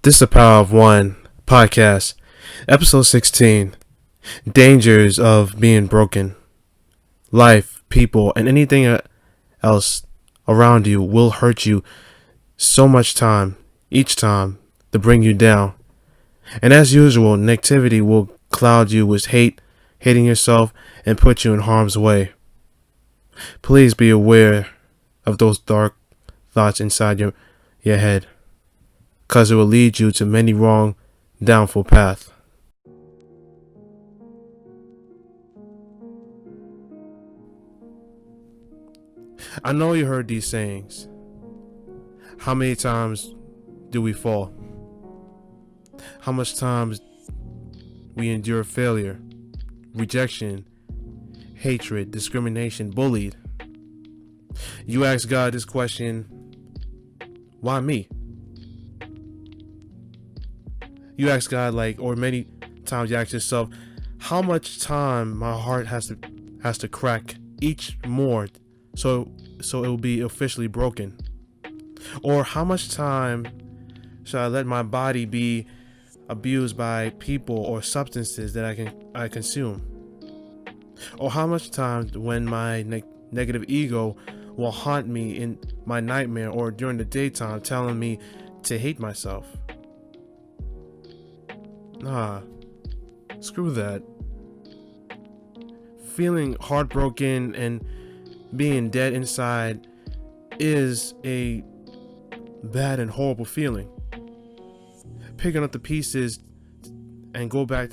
This is the Power of One podcast, episode 16. Dangers of being broken. Life, people, and anything else around you will hurt you so much time, each time, to bring you down. And as usual, negativity will cloud you with hating yourself, and put you in harm's way. Please be aware of those dark thoughts inside your head, because it will lead you to many wrong, downfall path. I know you heard these sayings. How many times do we fall? How much times we endure failure, rejection, hatred, discrimination, bullied? You ask God this question, why me? You ask God, or many times you ask yourself, how much time my heart has to crack each more so it will be officially broken? Or how much time should I let my body be abused by people or substances that I consume? Or how much time when my negative ego will haunt me in my nightmare or during the daytime, telling me to hate myself? Nah, screw that. Feeling heartbroken and being dead inside is a bad and horrible feeling. Picking up the pieces and go back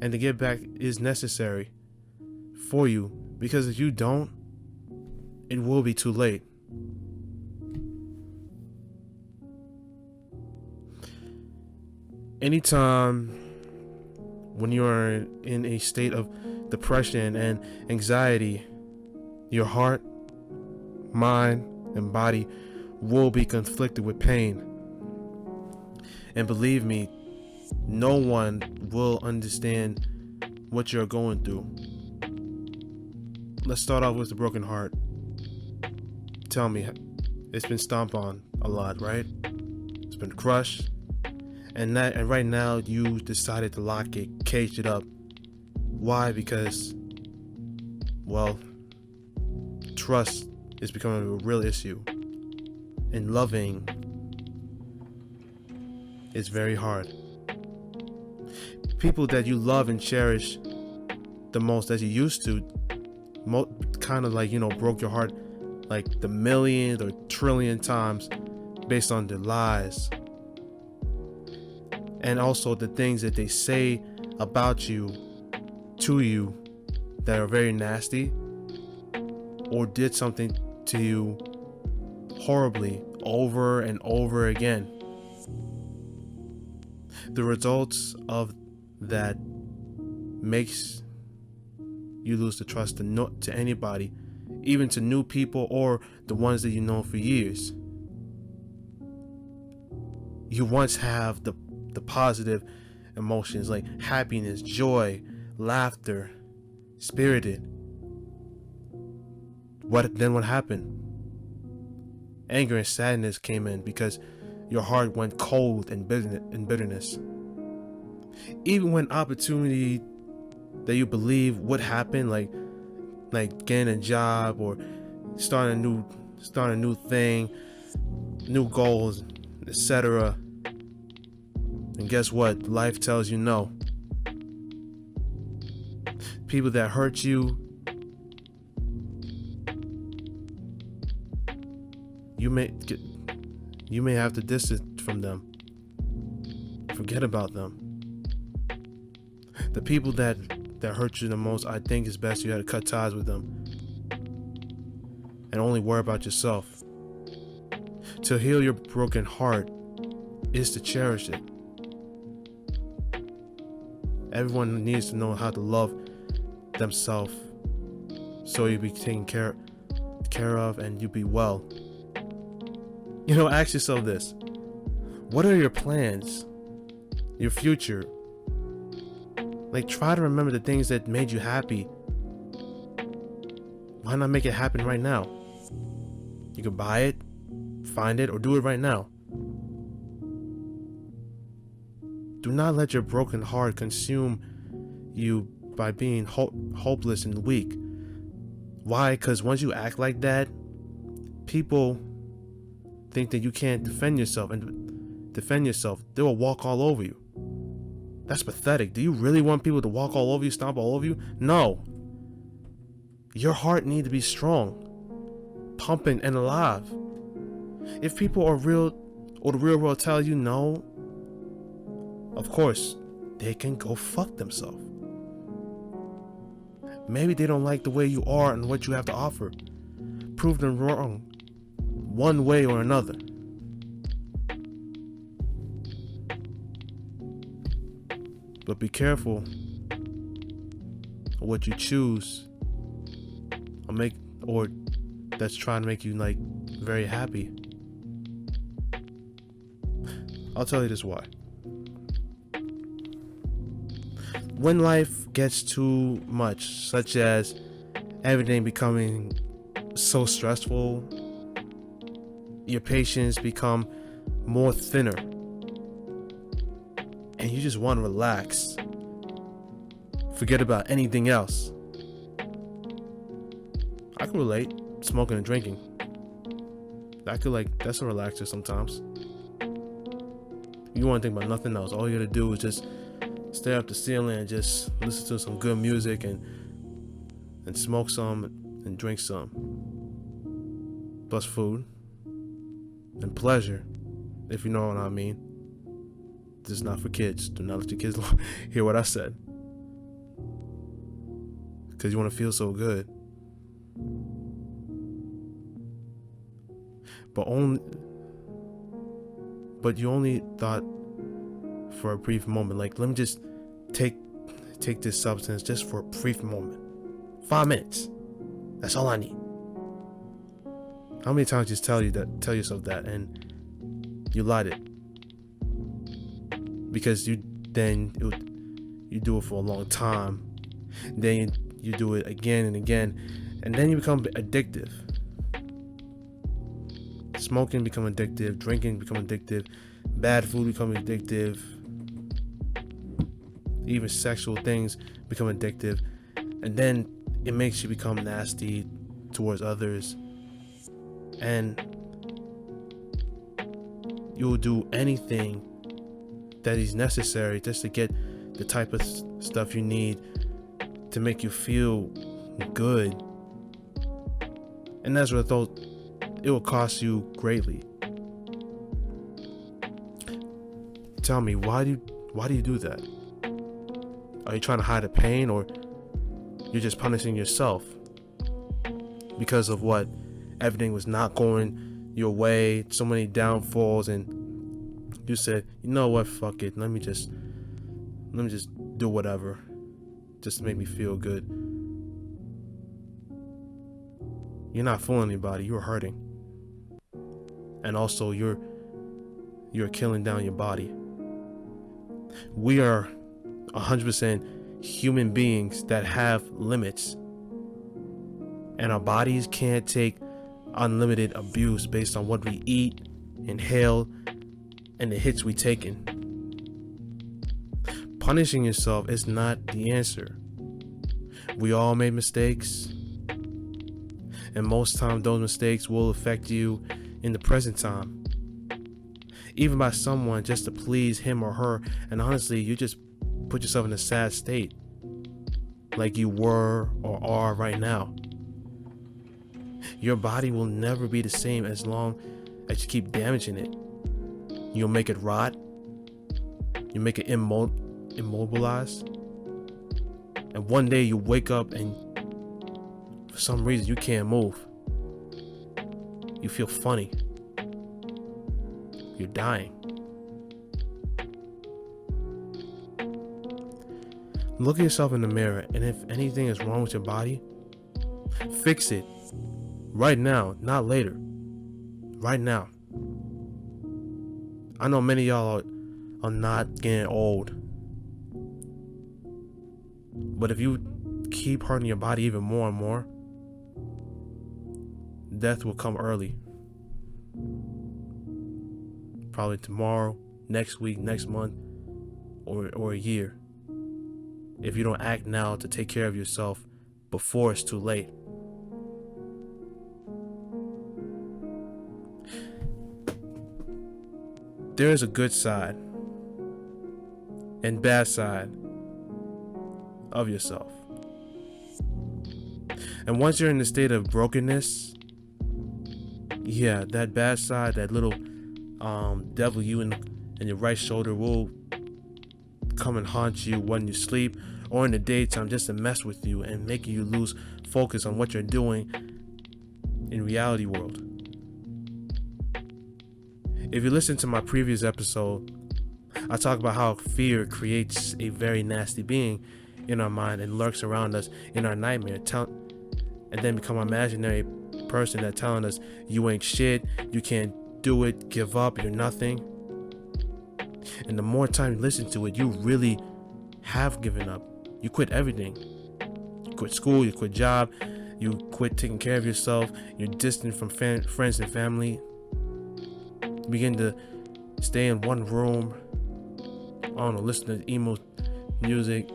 and to get back is necessary for you, because if you don't, it will be too late. Anytime when you are in a state of depression and anxiety, your heart, mind, and body will be conflicted with pain. And believe me, no one will understand what you're going through. Let's start off with the broken heart. Tell me, it's been stomped on a lot, right? It's been crushed. And right now you decided to lock it, cage it up. Why? Because, trust is becoming a real issue. And loving is very hard. People that you love and cherish the most as you used to, broke your heart like the million or trillion times based on their lies. And also the things that they say about you, to you, that are very nasty, or did something to you horribly over and over again. The results of that makes you lose the trust to anybody, even to new people or the ones that you know for years. You once have the positive emotions like happiness, joy, laughter, spirited. What happened? Anger and sadness came in because your heart went cold and bitterness. Even when opportunity that you believe would happen, like getting a job or starting a new thing, new goals, etc. And guess what? Life tells you no. People that hurt you, you may have to distance from them. Forget about them. The people that hurt you the most, I think it's best you had to cut ties with them and only worry about yourself. To heal your broken heart is to cherish it. Everyone needs to know how to love themselves so you be taken care of and you be well. Ask yourself this. What are your plans? Your future? Try to remember the things that made you happy. Why not make it happen right now? You can buy it, find it, or do it right now. Do not let your broken heart consume you by being hopeless and weak. Why? Because once you act like that, people think that you can't defend yourself, and they will walk all over you. That's pathetic. Do you really want people to walk all over you, stomp all over you? No. Your heart needs to be strong, pumping, and alive. If people are real, or the real world tell you no, of course, they can go fuck themselves. Maybe they don't like the way you are and what you have to offer. Prove them wrong, one way or another. But be careful of what you choose, or that's trying to make you like very happy. I'll tell you this why. When life gets too much, such as everything becoming so stressful, your patience become more thinner, and you just want to relax, forget about anything else. I can relate, smoking and drinking. That's a relaxer sometimes. You want to think about nothing else. All you gotta do is just stare up the ceiling and just listen to some good music and smoke some and drink some. Plus food and pleasure, if you know what I mean. This is not for kids. Do not let your kids hear what I said, because you want to feel so good. But you only thought for a brief moment, like, let me just take this substance just for a brief moment. 5 minutes. That's all I need. How many times just tell yourself that, and you lied it? Because you do it for a long time, then you do it again and again, and then you become addictive. Smoking become addictive, drinking become addictive, bad food become addictive, even sexual things become addictive, and then it makes you become nasty towards others, and you'll do anything that is necessary just to get the type of stuff you need to make you feel good. And as a result, it will cost you greatly. Tell me, why do you do that? Are you trying to hide the pain, or you're just punishing yourself because of what? Everything was not going your way, so many downfalls, and you said, you know what, fuck it, let me just do whatever just to make me feel good. You're not fooling anybody, you're hurting. And also you're killing down your body. We are 100% human beings that have limits, and our bodies can't take unlimited abuse based on what we eat, inhale, and the hits we taken. Punishing yourself is not the answer. We all made mistakes, and most times those mistakes will affect you in the present time, even by someone just to please him or her, and honestly, you just put yourself in a sad state, like you were or are right now. Your body will never be the same as long as you keep damaging it. You'll make it rot, you make it immobilized, and one day you wake up and for some reason you can't move. You feel funny. You're dying. Look at yourself in the mirror, and if anything is wrong with your body, fix it right now, not later. Right now. I know many of y'all are not getting old, but if you keep hurting your body even more and more, death will come early. Probably tomorrow, next week, next month. or a year if you don't act now to take care of yourself before it's too late. There is a good side and bad side of yourself. And once you're in the state of brokenness, yeah, that bad side, that little devil you in your right shoulder will come and haunt you when you sleep or in the daytime, just to mess with you and making you lose focus on what you're doing in reality world. If you listen to my previous episode, I talk about how fear creates a very nasty being in our mind and lurks around us in our nightmare, and then become an imaginary person that telling us you ain't shit, you can't do it, give up, you're nothing. And the more time you listen to it, you really have given up. You quit everything. You quit school, you quit job, you quit taking care of yourself, you're distant from friends and family. You begin to stay in one room, I don't know, listening to emo music,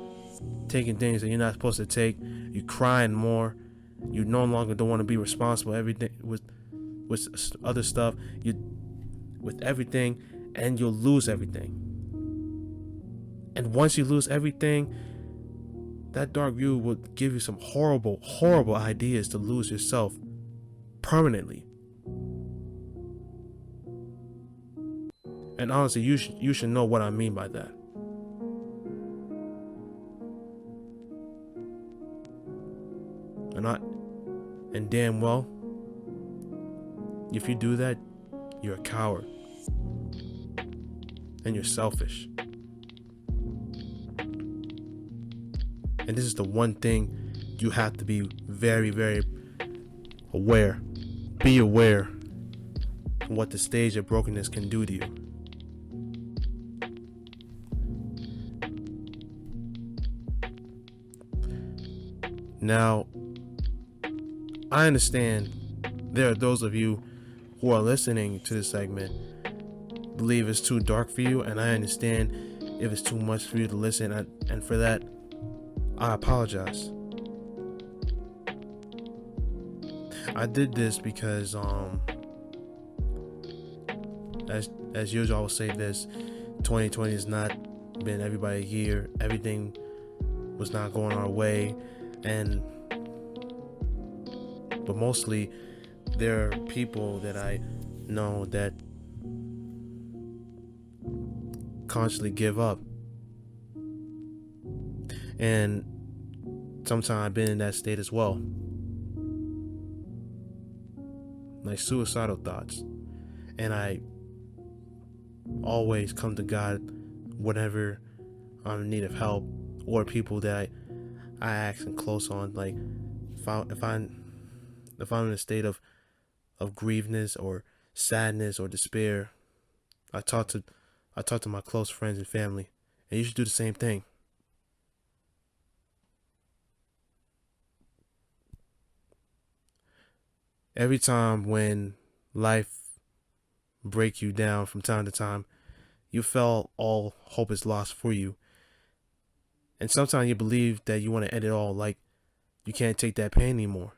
taking things that you're not supposed to take. You're crying more. You no longer don't want to be responsible everything with other stuff. You with everything, and you'll lose everything. And once you lose everything, that dark view will give you some horrible ideas to lose yourself permanently. And honestly, you should know what I mean by that. And damn well, if you do that, you're a coward. And you're selfish. And this is the one thing you have to be very, very aware. Be aware of what the stage of brokenness can do to you. Now, I understand there are those of you who are listening to this segment believe it's too dark for you, and I understand if it's too much for you to listen, and for that, I apologize. I did this because, as usual, I will say this: 2020 has not been everybody's year. Everything was not going our way, but mostly there are people that I know that constantly give up. And sometimes I've been in that state as well. Like suicidal thoughts. And I always come to God whenever I'm in need of help, or people that I ask and close on. Like if I'm in a state of grievedness or sadness or despair, I talk to my close friends and family. And you should do the same thing. Every time when life breaks you down from time to time, you felt all hope is lost for you. And sometimes you believe that you want to end it all, like you can't take that pain anymore.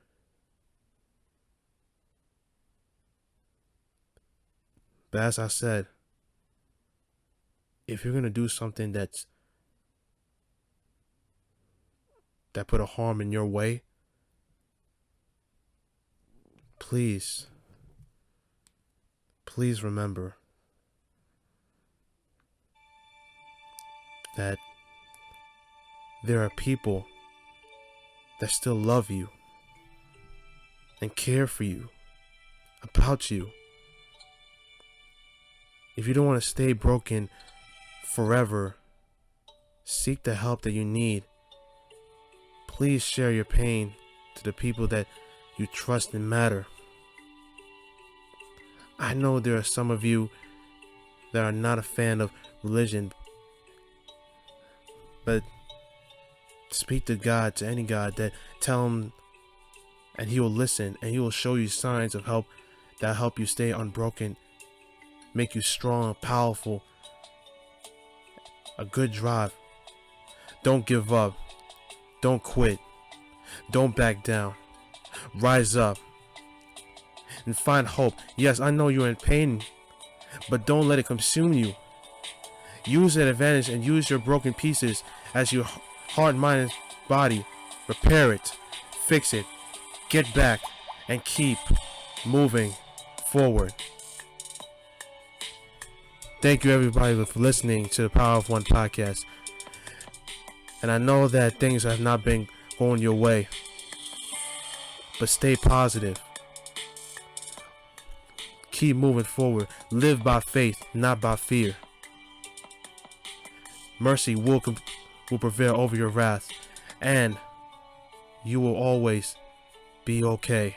But as I said, if you're going to do something that put a harm in your way, please remember that there are people that still love you and care for you, about you. If you don't want to stay broken forever, seek the help that you need. Please share your pain to the people that you trust and matter. I know there are some of you that are not a fan of religion, but speak to God, to any God, that tell him, and he will listen, and he will show you signs of help that help you stay unbroken, make you strong, powerful, a good drive. Don't give up. Don't quit. Don't back down. Rise up and find hope. Yes, I know you're in pain, but don't let it consume you. Use that advantage and use your broken pieces as your heart, mind, and body. Repair it. Fix it. Get back and keep moving forward. Thank you everybody for listening to the Power of One podcast. And I know that things have not been going your way, but stay positive. Keep moving forward. Live by faith, not by fear. Mercy will prevail over your wrath, and you will always be okay.